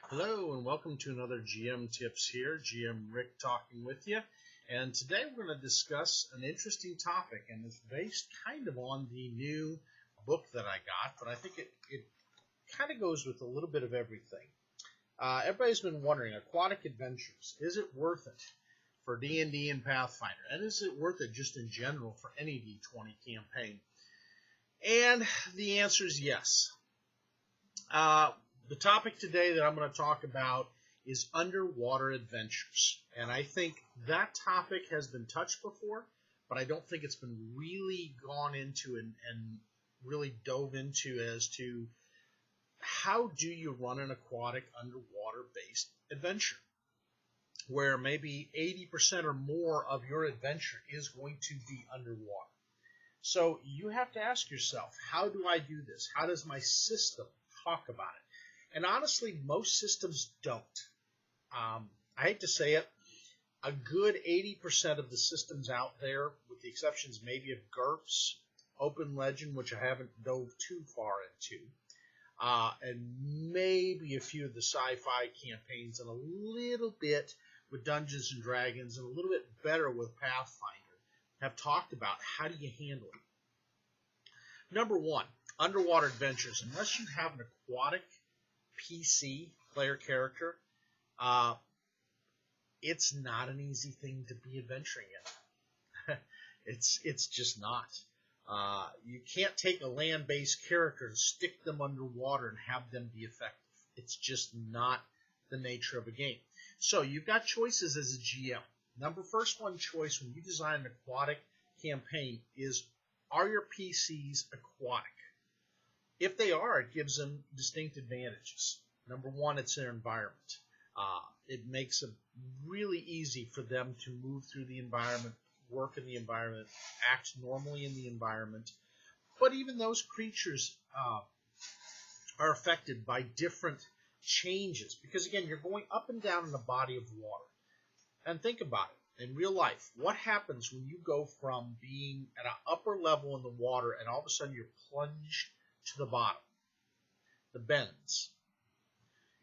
Hello and welcome to another GM Tips here. GM Rick talking with you. And today we're going to discuss an interesting topic, and it's based kind of on the new book that I got, but I think it kind of goes with a little bit of everything. Everybody's been wondering, aquatic adventures, is it worth it for D&D and Pathfinder? And is it worth it just in general for any D20 campaign? And the answer is yes. The topic today that I'm going to talk about is underwater adventures. And I think that topic has been touched before, but I don't think it's been really gone into and really dove into as to how do you run an aquatic underwater-based adventure, where maybe 80% or more of your adventure is going to be underwater. So you have to ask yourself, how do I do this? How does my system talk about it? And honestly, most systems don't. I hate to say it, a good 80% of the systems out there, with the exceptions maybe of Gurps, Open Legend, which I haven't dove too far into, and maybe a few of the sci-fi campaigns, and a little bit with Dungeons and Dragons, and a little bit better with Pathfinder, have talked about how do you handle it. Number one, underwater adventures. Unless you have an aquatic PC player character, it's not an easy thing to be adventuring in. It's just not. You can't take a land-based character and stick them underwater and have them be effective. It's just not the nature of a game. So you've got choices as a GM. First one choice when you design an aquatic campaign is, are your PCs aquatic? If they are, it gives them distinct advantages. Number one, it's their environment. It makes it really easy for them to move through the environment, work in the environment, act normally in the environment. But even those creatures are affected by different changes. Because again, you're going up and down in a body of water. And think about it. In real life, what happens when you go from being at an upper level in the water and all of a sudden you're plunged to the bottom? The bends.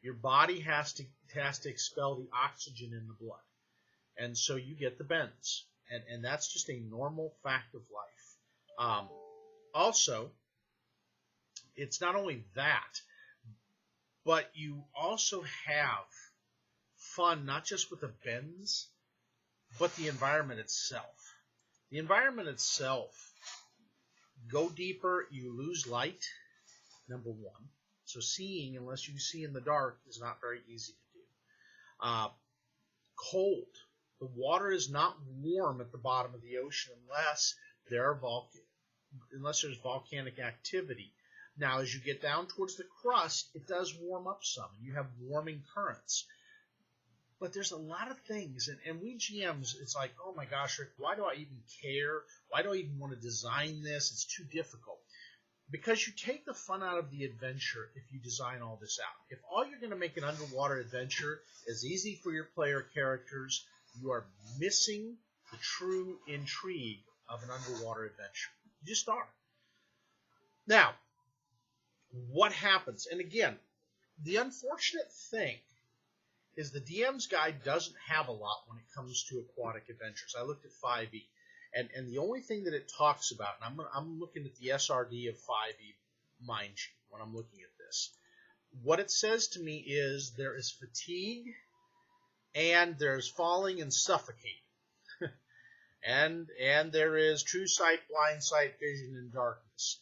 Your body has to expel the oxygen in the blood, and so you get the bends, and that's just a normal fact of life. Also, it's not only that, but you also have fun not just with the bends, but the environment itself. The environment itself, go deeper, you lose light, number one. So seeing, unless you see in the dark, is not very easy to do. Cold. The water is not warm at the bottom of the ocean unless there's volcanic activity. Now, as you get down towards the crust, it does warm up some, and you have warming currents. But there's a lot of things, and we GMs, it's like, oh my gosh, Rick, why do I even care? Why do I even want to design this? It's too difficult. Because you take the fun out of the adventure if you design all this out. If all you're going to make an underwater adventure is easy for your player characters, you are missing the true intrigue of an underwater adventure. You just are. Now, what happens? And again, the unfortunate thing is the DM's guide doesn't have a lot when it comes to aquatic adventures. I looked at 5e. And the only thing that it talks about, and I'm looking at the SRD of 5e, mind you, when I'm looking at this. What it says to me is there is fatigue, and there's falling and suffocating. and there is true sight, blind sight, vision, and darkness.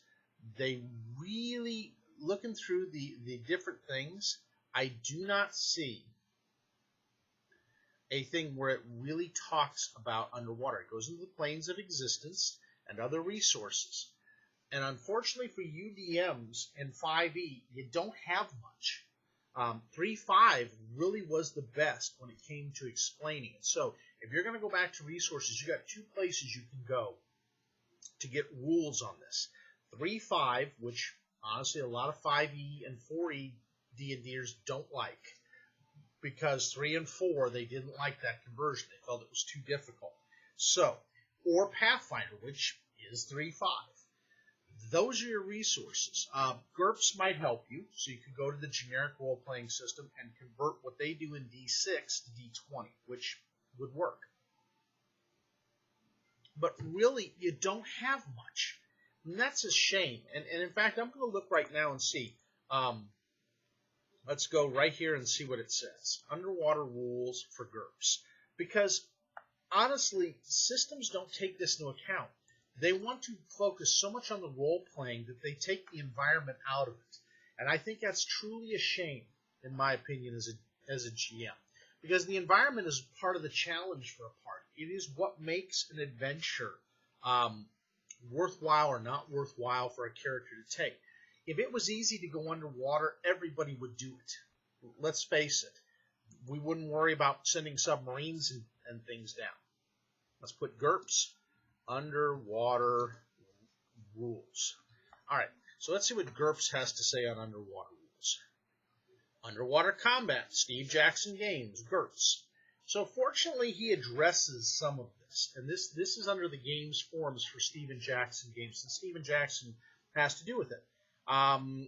They really, looking through the different things, I do not see a thing where it really talks about underwater. It goes into the planes of existence and other resources. And unfortunately for you DMs in 5e, you don't have much. 3.5 really was the best when it came to explaining it. So if you're going to go back to resources, you got two places you can go to get rules on this. 3.5, which honestly a lot of 5e and 4e D&Ders don't like. Because 3 and 4, they didn't like that conversion. They felt it was too difficult. So, or Pathfinder, which is 3.5. those are your resources. Gurps might help you, so you could go to the generic role-playing system and convert what they do in D6 to D20, which would work. But really, you don't have much. And that's a shame. And in fact, I'm going to look right now and see. Let's go right here and see what it says. Underwater rules for Gurps. Because, honestly, systems don't take this into account. They want to focus so much on the role-playing that they take the environment out of it. And I think that's truly a shame, in my opinion, as a GM. Because the environment is part of the challenge for a party. It is what makes an adventure worthwhile or not worthwhile for a character to take. If it was easy to go underwater, everybody would do it. Let's face it. We wouldn't worry about sending submarines and things down. Let's put Gurps. Underwater rules. All right, so let's see what Gurps has to say on underwater rules. Underwater combat, Steve Jackson Games, Gurps. So fortunately, he addresses some of this, and this is under the games forums for Steven Jackson Games, and Steven Jackson has to do with it. I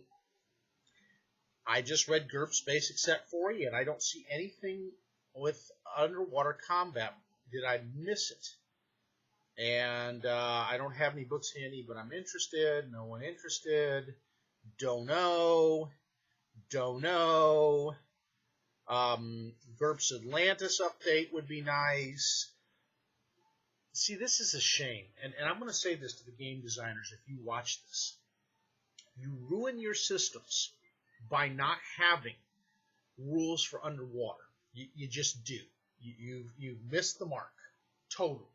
just read Gurps Basic Set 40, and I don't see anything with underwater combat. Did I miss it? And I don't have any books handy, but I'm interested. No one interested. Don't know. Don't know. Gurps Atlantis update would be nice. See, this is a shame. And I'm going to say this to the game designers if you watch this. You ruin your systems by not having rules for underwater. You just do. You've missed the mark. Totally.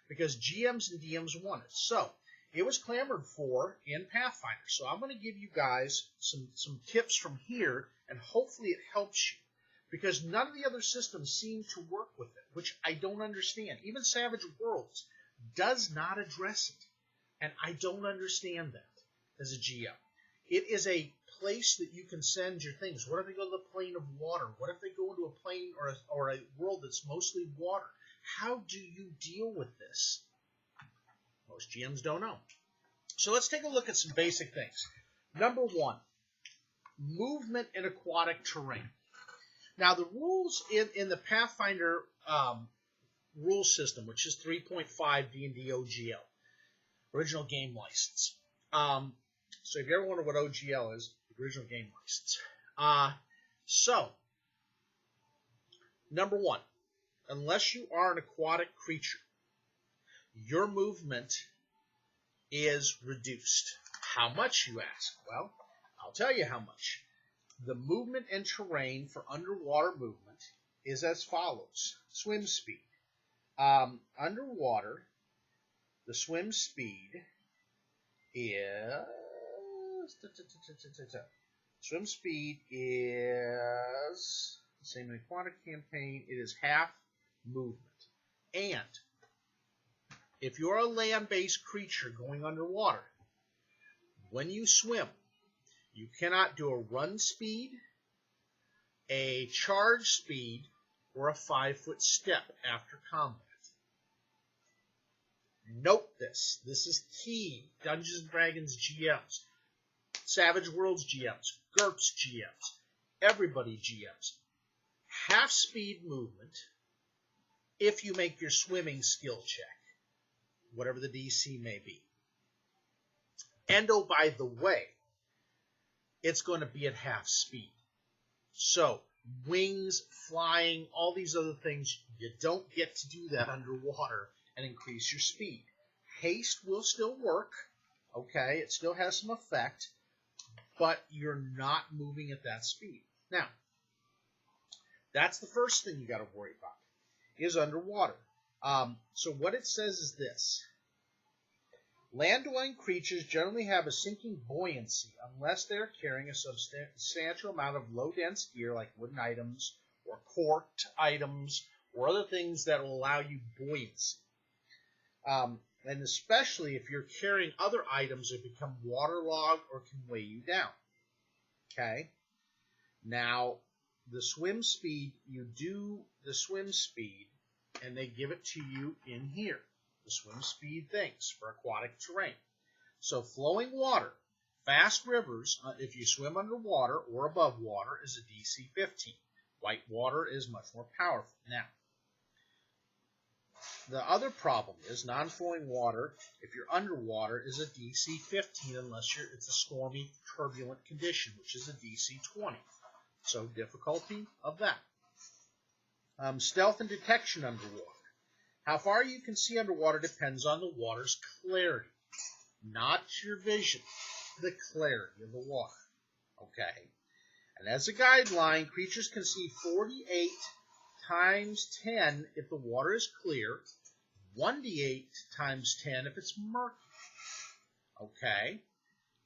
Because GMs and DMs want it. So, it was clamored for in Pathfinder. So I'm going to give you guys some tips from here, and hopefully it helps you. Because none of the other systems seem to work with it, which I don't understand. Even Savage Worlds does not address it. And I don't understand that as a GM. It is a place that you can send your things. What if they go to the plane of water? What if they go into a plane or a world that's mostly water? How do you deal with this? Most GMs don't know. So let's take a look at some basic things. Number one, movement in aquatic terrain. Now, the rules in the Pathfinder rule system, which is 3.5 D&D OGL, original game license. So if you ever wonder what OGL is, the original game license. So, number one, unless you are an aquatic creature, your movement is reduced. How much, you ask? Well, I'll tell you how much. The movement and terrain for underwater movement is as follows. Swim speed. Underwater, the swim speed is... Swim speed is the same in aquatic campaign. It is half movement. And if you're a land-based creature going underwater, when you swim, you cannot do a run speed, a charge speed, or a 5-foot step after combat. Note this. This is key. Dungeons & Dragons GMs, Savage Worlds GMs, Gurps GMs, everybody GMs. Half speed movement if you make your swimming skill check, whatever the DC may be. And oh, by the way, it's going to be at half speed. So, wings, flying, all these other things, you don't get to do that underwater and increase your speed. Haste will still work, okay? It still has some effect, but you're not moving at that speed. Now, that's the first thing you got to worry about, is underwater. So what it says is this. Land-dwelling creatures generally have a sinking buoyancy unless they're carrying a substantial amount of low-dense gear like wooden items or corked items or other things that will allow you buoyancy. And especially if you're carrying other items that become waterlogged or can weigh you down. Okay? Now, the swim speed, you do the swim speed, and they give it to you in here. The swim speed things for aquatic terrain. So flowing water, fast rivers, if you swim underwater or above water, is a DC 15. White water is much more powerful. Now, the other problem is non-flowing water, if you're underwater, is a DC 15 unless it's a stormy, turbulent condition, which is a DC 20. So difficulty of that. Stealth and detection underwater. How far you can see underwater depends on the water's clarity, not your vision, the clarity of the water. Okay? And as a guideline, creatures can see 48 times 10 if the water is clear, 1d8 times 10 if it's murky. Okay?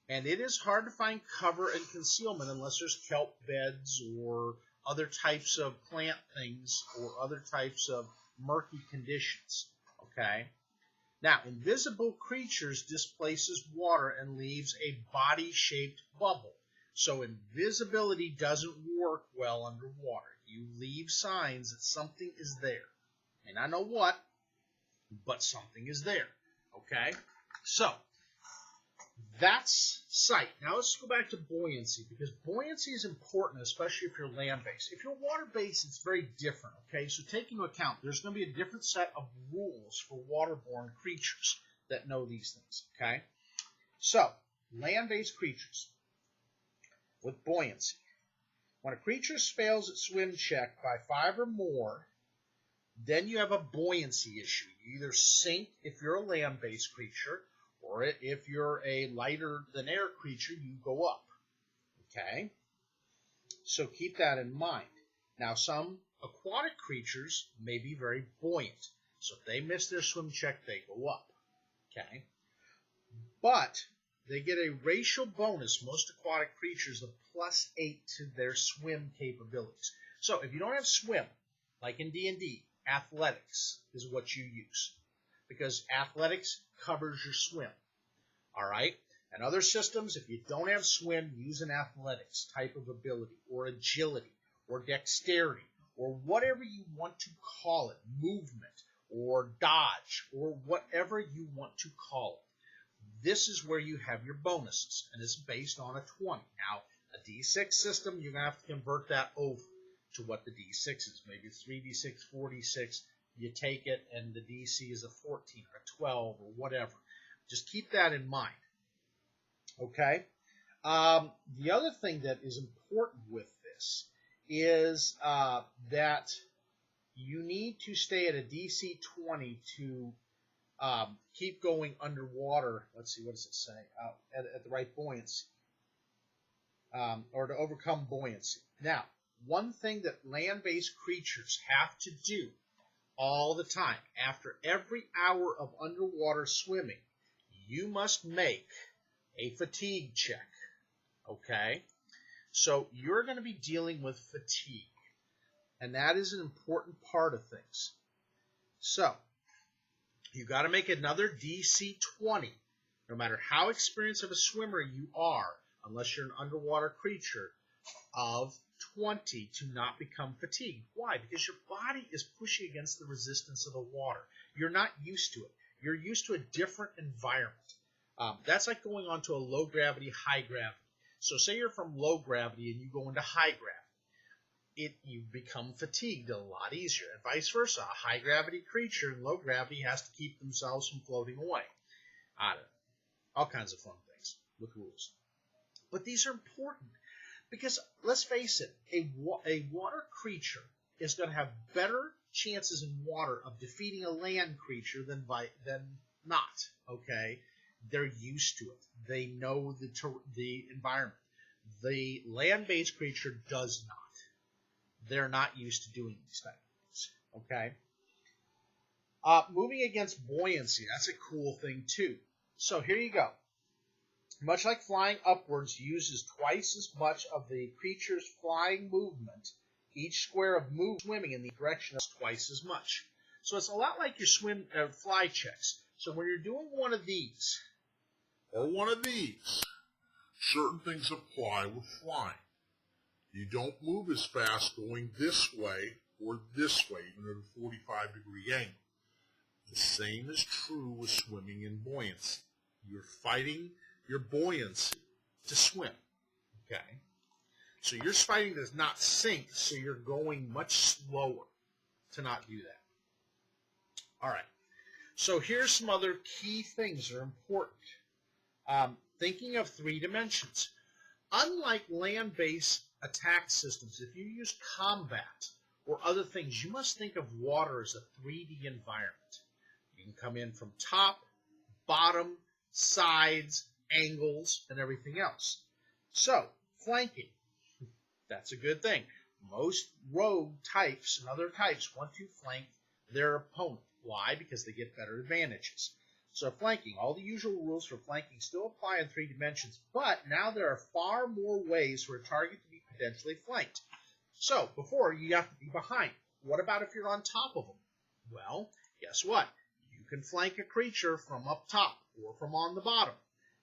And it is hard to find cover and concealment unless there's kelp beds or other types of plant things or other types of murky conditions. Okay? Now, invisible creatures displaces water and leaves a body-shaped bubble. So invisibility doesn't work well underwater. You leave signs that something is there. May not know what, but something is there. Okay? So, that's sight. Now let's go back to buoyancy, because buoyancy is important, especially if you're land-based. If you're water-based, it's very different, okay? So take into account, there's going to be a different set of rules for waterborne creatures that know these things, okay? So, land-based creatures with buoyancy. When a creature fails its swim check by 5 or more, then you have a buoyancy issue. You either sink if you're a land-based creature, or if you're a lighter-than-air creature, you go up. Okay? So keep that in mind. Now, some aquatic creatures may be very buoyant. So if they miss their swim check, they go up. Okay? But they get a racial bonus, most aquatic creatures, of +8 to their swim capabilities. So if you don't have swim, like in D&D, athletics is what you use, because athletics covers your swim. All right? And other systems, if you don't have swim, use an athletics type of ability, or agility, or dexterity, or whatever you want to call it, movement, or dodge, or whatever you want to call it. This is where you have your bonuses, and it's based on a 20. Now, a D6 system, you're going to have to convert that over to what the D6 is. Maybe 3D6, 4D6, you take it, and the DC is a 14 or a 12 or whatever. Just keep that in mind. Okay? The other thing that is important with this is that you need to stay at a DC 20 to keep going underwater. Let's see, what does it say? At the right buoyancy. Or to overcome buoyancy. Now, one thing that land-based creatures have to do all the time, after every hour of underwater swimming, you must make a fatigue check. Okay? So you're going to be dealing with fatigue. And that is an important part of things. So, you've got to make another DC 20, no matter how experienced of a swimmer you are, unless you're an underwater creature, of 20 to not become fatigued. Why? Because your body is pushing against the resistance of the water. You're not used to it. You're used to a different environment. That's like going on to a low gravity, high gravity. So say you're from low gravity and you go into high gravity. You become fatigued a lot easier, and vice versa. A high gravity creature in low gravity has to keep themselves from floating away. I don't know. All kinds of fun things with rules. But these are important because, let's face it, a water creature is going to have better chances in water of defeating a land creature than not. Okay? They're used to it. They know the environment. The land-based creature does not. They're not used to doing these type of things. Okay? Moving against buoyancy, that's a cool thing too. So here you go. Much like flying upwards uses twice as much of the creature's flying movement, each square of swimming in the direction is twice as much. So it's a lot like your fly checks. So when you're doing one of these, certain things apply with flying. You don't move as fast going this way or this way, even at a 45-degree angle. The same is true with swimming in buoyancy. You're fighting your buoyancy to swim. Okay? So you're fighting to not sink, so you're going much slower to not do that. All right. So here's some other key things that are important. Thinking of 3 dimensions. Unlike land-based attack systems, if you use combat or other things, you must think of water as a 3D environment. You can come in from top, bottom, sides, angles, and everything else. So, flanking. That's a good thing. Most rogue types and other types want to flank their opponent. Why? Because they get better advantages. So flanking, all the usual rules for flanking still apply in 3 dimensions, but now there are far more ways for a target to be potentially flanked. So, before, you have to be behind. What about if you're on top of them? Well, guess what? You can flank a creature from up top or from on the bottom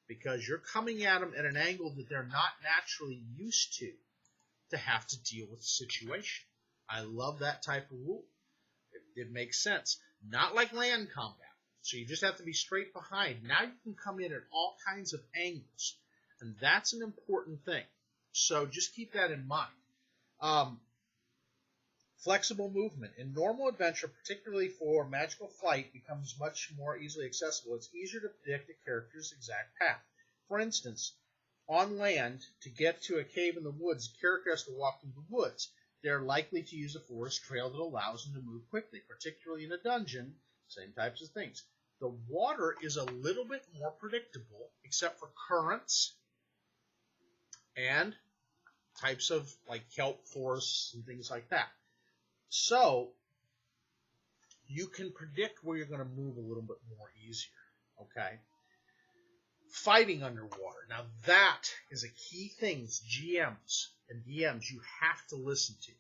because you're coming at them at an angle that they're not naturally used to have to deal with the situation. I love that type of rule. It makes sense. Not like land combat. So you just have to be straight behind. Now you can come in at all kinds of angles. And that's an important thing. So just keep that in mind. Flexible movement. In normal adventure, particularly for magical flight, becomes much more easily accessible. It's easier to predict a character's exact path. For instance, on land, to get to a cave in the woods, the character has to walk through the woods. They're likely to use a forest trail that allows them to move quickly, particularly in a dungeon. Same types of things. The water is a little bit more predictable, except for currents and types of like kelp forests and things like that. So you can predict where you're going to move a little bit more easier. Okay? Fighting underwater. Now that is a key thing GMs and DMs you have to listen to.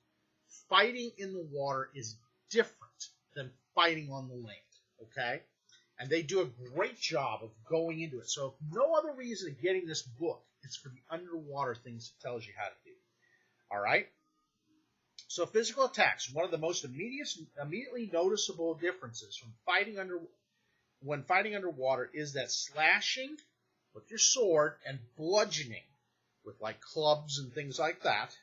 Fighting in the water is different than fighting on the land. Okay? And they do a great job of going into it. So if no other reason of getting this book, it's for the underwater things it tells you how to do. All right? So physical attacks, one of the most immediately noticeable differences from when fighting underwater is that slashing with your sword and bludgeoning with like clubs and things like that,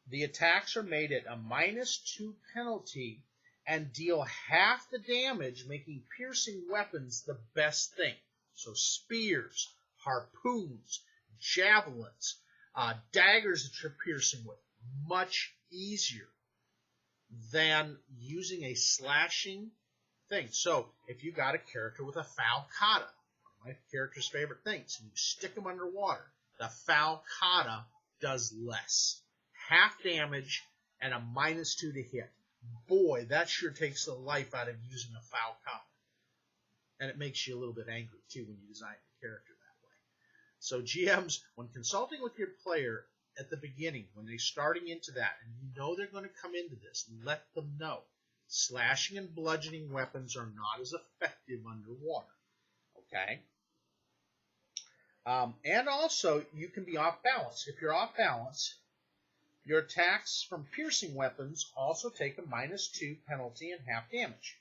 the attacks are made at a -2 penalty and deal half the damage, making piercing weapons the best thing. So spears, harpoons, javelins, daggers that you're piercing with, much easier than using a slashing thing. So if you got a character with a falcata, one of my character's favorite things, and you stick them underwater, the falcata does less. Half damage and a -2 to hit. Boy, that sure takes the life out of using a falcata. And it makes you a little bit angry, too, when you design the character that way. So GMs, when consulting with your player at the beginning, when they're starting into that, and you know they're going to come into this, let them know. Slashing and bludgeoning weapons are not as effective underwater. Okay? And also, you can be off balance. If you're off balance, your attacks from piercing weapons also take a -2 penalty and half damage.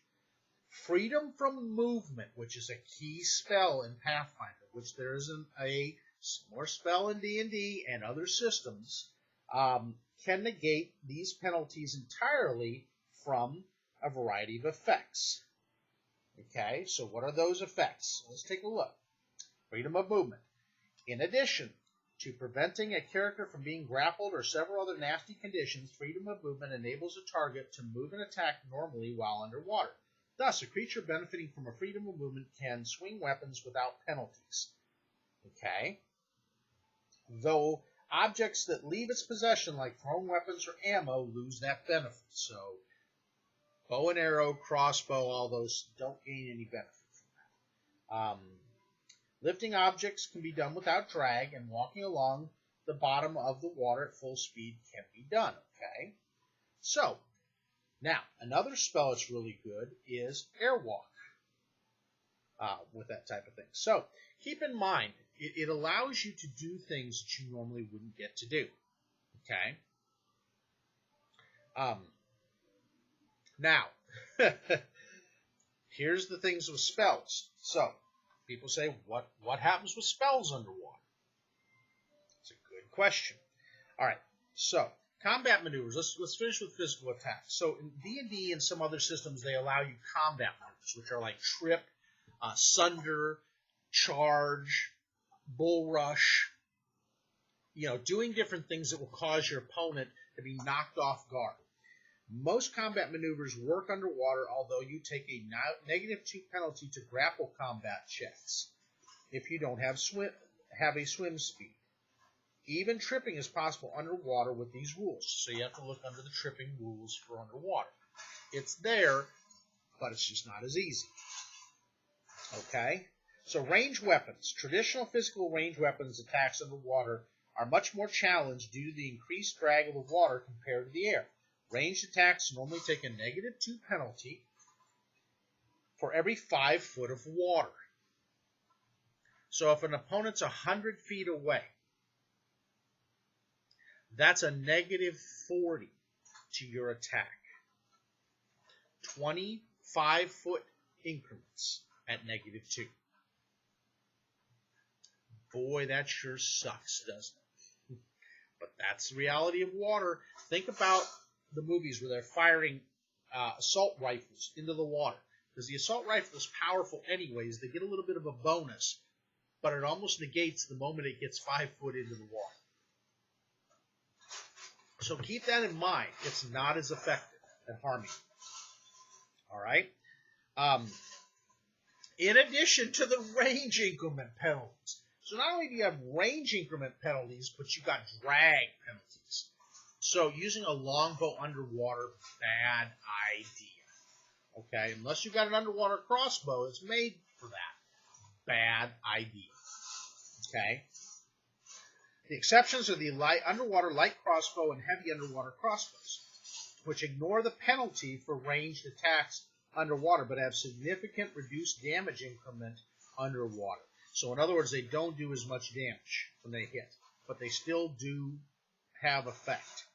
Freedom from movement, which is a key spell in Pathfinder, which there is a similar spell in D&D and other systems, can negate these penalties entirely from a variety of effects. Okay, so what are those effects? Let's take a look. Freedom of movement. In addition to preventing a character from being grappled or several other nasty conditions, freedom of movement enables a target to move and attack normally while underwater. Thus, a creature benefiting from a freedom of movement can swing weapons without penalties. Okay? Though objects that leave its possession, like thrown weapons or ammo, lose that benefit. So, bow and arrow, crossbow, all those don't gain any benefit from that. Lifting objects can be done without drag, and walking along the bottom of the water at full speed can be done, okay? So, now, another spell that's really good is Airwalk with that type of thing. So, keep in mind, it allows you to do things that you normally wouldn't get to do, okay? Now, here's the things with spells. So, People say, what happens with spells underwater? It's a good question. All right, so combat maneuvers. Let's finish with physical attacks. So in D&D and some other systems, they allow you combat maneuvers, which are like trip, sunder, charge, bull rush. Doing different things that will cause your opponent to be knocked off guard. Most combat maneuvers work underwater, although you take a -2 penalty to grapple combat checks if you don't have a swim speed. Even tripping is possible underwater with these rules, so you have to look under the tripping rules for underwater. It's there, but it's just not as easy. Okay? So ranged weapons. Traditional physical ranged weapons attacks underwater are much more challenged due to the increased drag of the water compared to the air. Ranged attacks normally take a -2 penalty for every 5 foot of water. So if an opponent's 100 feet away, that's a -40 to your attack. 25-foot increments at -2. Boy, that sure sucks, doesn't it? But that's the reality of water. Think about the movies where they're firing assault rifles into the water. Because the assault rifle is powerful anyways. They get a little bit of a bonus, but it almost negates the moment it gets 5 foot into the water. So keep that in mind. It's not as effective at harming you. All right? In addition to the range increment penalties. So not only do you have range increment penalties, but you've got drag penalties. So using a longbow underwater, bad idea. Okay? Unless you've got an underwater crossbow, it's made for that. Bad idea. Okay? The exceptions are the underwater light crossbow and heavy underwater crossbows, which ignore the penalty for ranged attacks underwater, but have significant reduced damage increment underwater. So in other words, they don't do as much damage when they hit, but they still do have effect.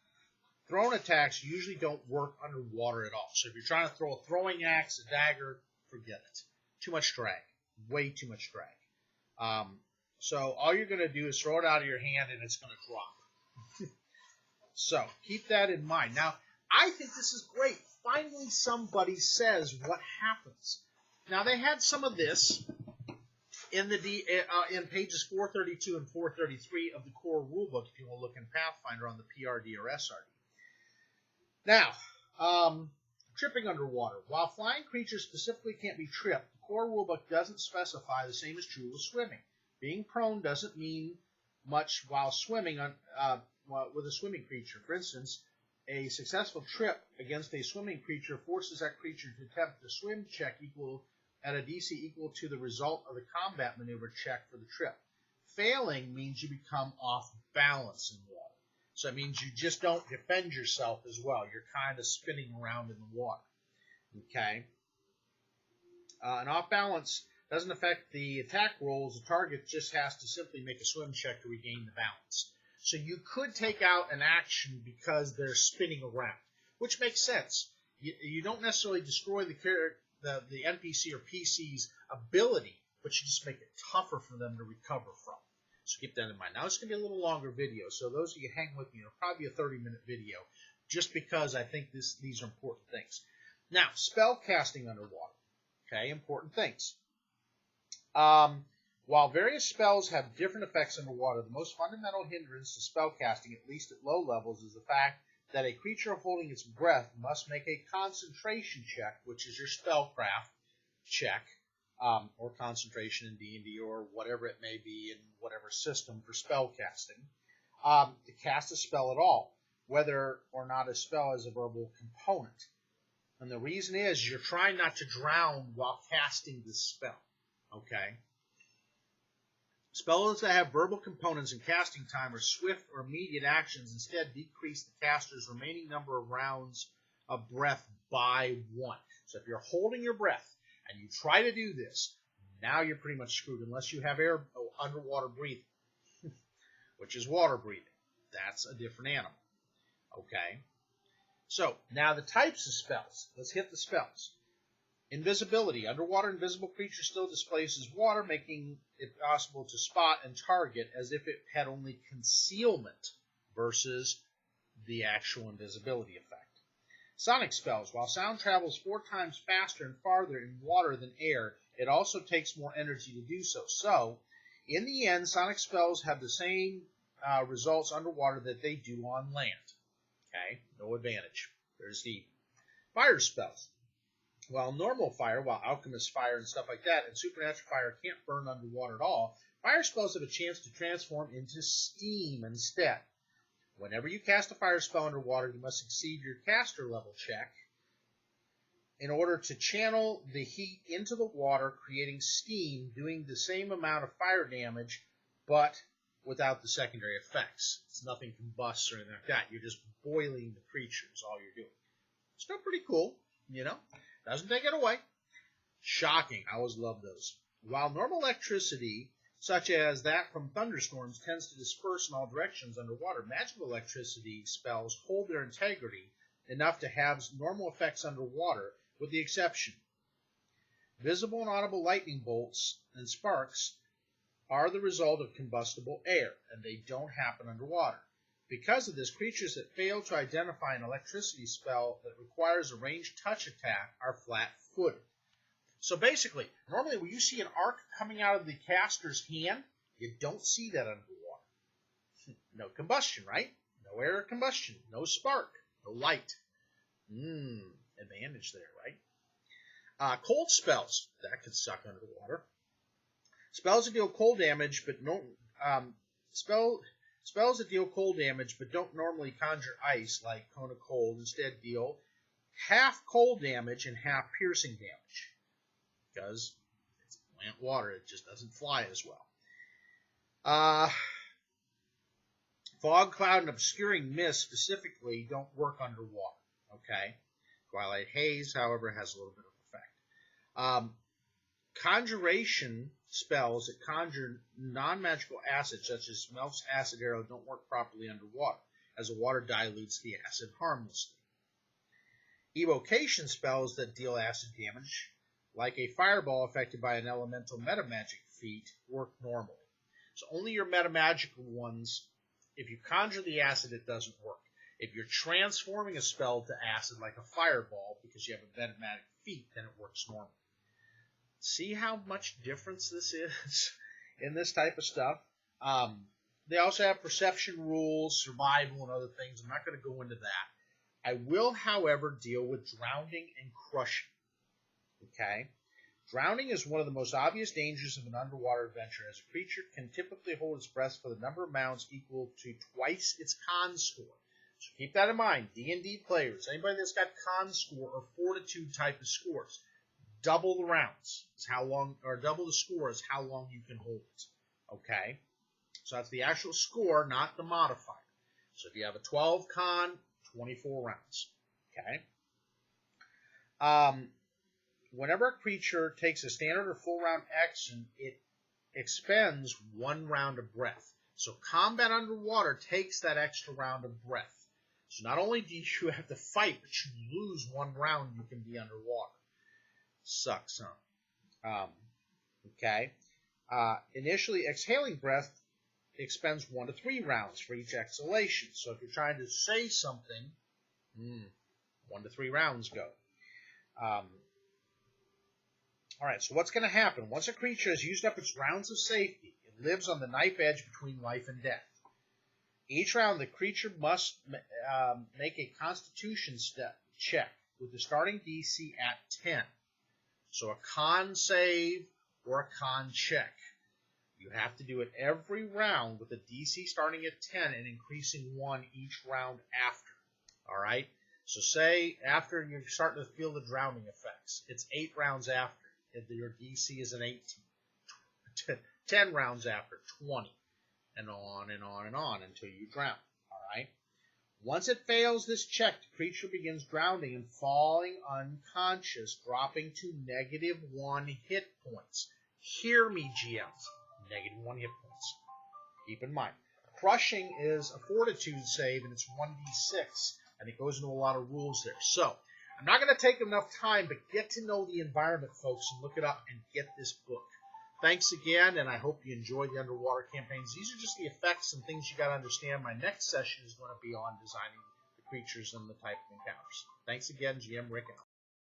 Thrown attacks usually don't work underwater at all. So if you're trying to throw a throwing axe, a dagger, forget it. Too much drag. Way too much drag. So all you're going to do is throw it out of your hand and it's going to drop. So keep that in mind. Now, I think this is great. Finally, somebody says what happens. Now, they had some of this in in pages 432 and 433 of the core rulebook, if you want to look in Pathfinder on the PRD or SRD. Now, tripping underwater. While flying creatures specifically can't be tripped, the core rulebook doesn't specify. The same is true with swimming. Being prone doesn't mean much while swimming with a swimming creature. For instance, a successful trip against a swimming creature forces that creature to attempt a swim check at a DC equal to the result of the combat maneuver check for the trip. Failing means you become off balance in water. So it means you just don't defend yourself as well. You're kind of spinning around in the water. Okay? And off balance doesn't affect the attack rolls. The target just has to simply make a swim check to regain the balance. So you could take out an action because they're spinning around, which makes sense. You don't necessarily destroy the NPC or PC's ability, but you just make it tougher for them to recover from. So keep that in mind. Now, it's going to be a little longer video, so those of you hang with me, it'll probably be a 30-minute video, just because I think these are important things. Now, spell casting underwater. Okay, important things. While various spells have different effects underwater, the most fundamental hindrance to spell casting, at least at low levels, is the fact that a creature holding its breath must make a concentration check, which is your spellcraft check, or concentration in D&D or whatever it may be in whatever system for spell casting, to cast a spell at all, whether or not a spell has a verbal component. And the reason is you're trying not to drown while casting this spell. Okay? Spells that have verbal components and casting time are swift or immediate actions. Instead, decrease the caster's remaining number of rounds of breath by 1. So if you're holding your breath and you try to do this, now you're pretty much screwed unless you have underwater breathing, which is water breathing. That's a different animal. Okay? So now the types of spells. Let's hit the spells. Invisibility. Underwater invisible creature still displaces water, making it possible to spot and target as if it had only concealment versus the actual invisibility effect. Sonic spells. While sound travels 4 times faster and farther in water than air, it also takes more energy to do so. So, in the end, sonic spells have the same results underwater that they do on land. Okay, no advantage. There's the fire spells. While normal fire, while alchemist fire and stuff like that, and supernatural fire can't burn underwater at all, fire spells have a chance to transform into steam instead. Whenever you cast a fire spell underwater, you must exceed your caster level check in order to channel the heat into the water, creating steam, doing the same amount of fire damage, but without the secondary effects. It's nothing combusts or anything like that. You're just boiling the creature is all you're doing. Still pretty cool, you know. Doesn't take it away. Shocking. I always love those. While normal electricity, such as that from thunderstorms, tends to disperse in all directions underwater, magical electricity spells hold their integrity enough to have normal effects underwater, with the exception. Visible and audible lightning bolts and sparks are the result of combustible air, and they don't happen underwater. Because of this, creatures that fail to identify an electricity spell that requires a ranged touch attack are flat-footed. So basically, normally when you see an arc coming out of the caster's hand, you don't see that underwater. No combustion, right? No air combustion, no spark, no light. Advantage there, right? Cold spells. That could suck underwater. Spells that deal cold damage, but spells that deal cold damage but don't normally conjure ice, like Cone of Cold, instead deal half cold damage and half piercing damage. Because it's plant water, it just doesn't fly as well. Fog, cloud, and obscuring mist specifically don't work underwater. Okay? Twilight haze, however, has a little bit of effect. Conjuration spells that conjure non-magical acids, such as Melf's acid arrow, don't work properly underwater, as the water dilutes the acid harmlessly. Evocation spells that deal acid damage, like a fireball affected by an elemental metamagic feat, work normally. So only your metamagical ones, if you conjure the acid, it doesn't work. If you're transforming a spell to acid, like a fireball, because you have a metamagic feat, then it works normally. See how much difference this is in this type of stuff? They also have perception rules, survival, and other things. I'm not going to go into that. I will, however, deal with drowning and crushing. Okay? Drowning is one of the most obvious dangers of an underwater adventure, as a creature can typically hold its breath for the number of rounds equal to twice its con score. So keep that in mind. D&D players, anybody that's got con score or fortitude type of scores, double the rounds is how long, or double the score is how long you can hold it. Okay? So that's the actual score, not the modifier. So if you have a 12 con, 24 rounds. Okay? Whenever a creature takes a standard or full round action, it expends 1 round of breath. So combat underwater takes that extra round of breath. So not only do you have to fight, but you lose 1 round you can be underwater. Sucks, huh? Okay. Initially, exhaling breath expends 1 to 3 rounds for each exhalation. So if you're trying to say something, 1 to 3 rounds go. Alright, so what's going to happen? Once a creature has used up its rounds of safety, it lives on the knife edge between life and death. Each round, the creature must make a constitution check with the starting DC at 10. So a con save or a con check. You have to do it every round with the DC starting at 10 and increasing 1 each round after. Alright? So say after you're starting to feel the drowning effects, it's 8 rounds after. Your DC is an 18. 10 rounds after, 20. And on and on and on until you drown. Alright? Once it fails this check, the creature begins drowning and falling unconscious, dropping to -1 hit points. Hear me, GMs. -1 hit points. Keep in mind. Crushing is a fortitude save, and it's 1d6, and it goes into a lot of rules there. So, I'm not going to take enough time, but get to know the environment, folks, and look it up and get this book. Thanks again, and I hope you enjoy the underwater campaigns. These are just the effects and things you got to understand. My next session is going to be on designing the creatures and the type of encounters. Thanks again, GM Rick out.